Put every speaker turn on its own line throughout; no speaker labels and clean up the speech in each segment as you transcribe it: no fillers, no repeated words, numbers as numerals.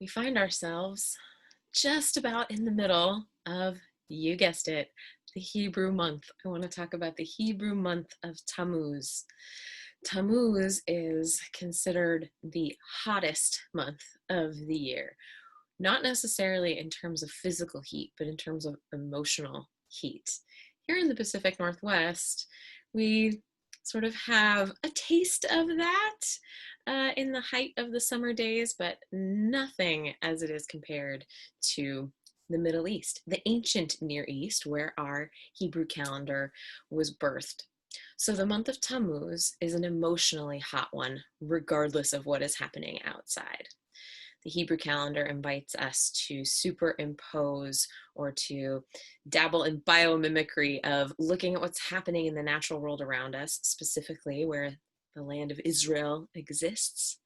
We find ourselves just about in the middle of, you guessed it, the Hebrew month. I want to talk about the Hebrew month of Tammuz. Tammuz is considered the hottest month of the year, not necessarily in terms of physical heat, but in terms of emotional heat. Here in the Pacific Northwest, we sort of have a taste of that in the height of the summer days, but nothing as it is compared to the Middle East, the ancient Near East, where our Hebrew calendar was birthed. So the month of Tammuz is an emotionally hot one, regardless of what is happening outside. The Hebrew calendar invites us to superimpose or to dabble in biomimicry of looking at what's happening in the natural world around us, specifically where the land of Israel exists,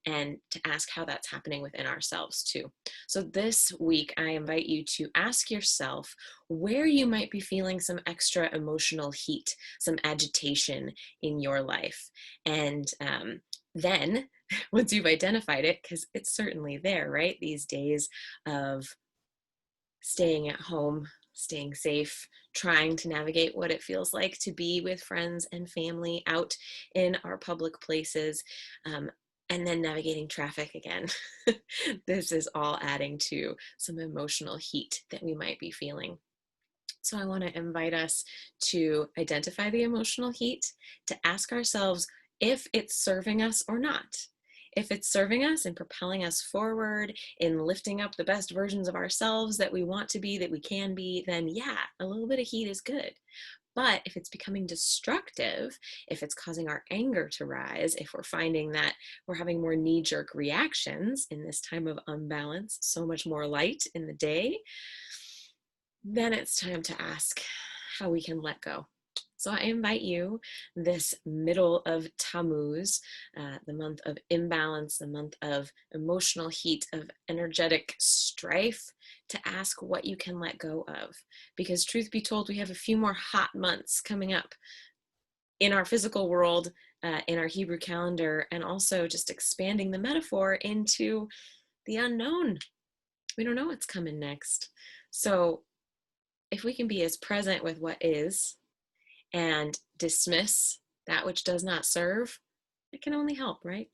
and to ask how that's happening within ourselves too. So this week, I invite you to ask yourself where you might be feeling some extra emotional heat, some agitation in your life. And then, once you've identified it, because it's certainly there, right? These days of staying at home, staying safe, trying to navigate what it feels like to be with friends and family out in our public places, and then navigating traffic again. This is all adding to some emotional heat that we might be feeling. So I want to invite us to identify the emotional heat, to ask ourselves if it's serving us or not. If it's serving us and propelling us forward in lifting up the best versions of ourselves that we want to be, that we can be, then yeah, a little bit of heat is good. But if it's becoming destructive, if it's causing our anger to rise, if we're finding that we're having more knee-jerk reactions in this time of unbalance, so much more light in the day, then it's time to ask how we can let go. So I invite you this middle of Tammuz, the month of imbalance, the month of emotional heat, of energetic strife, to ask what you can let go of. Because truth be told, we have a few more hot months coming up in our physical world, in our Hebrew calendar, and also just expanding the metaphor into the unknown. We don't know what's coming next. So if we can be as present with what is and dismiss that which does not serve, it can only help, right?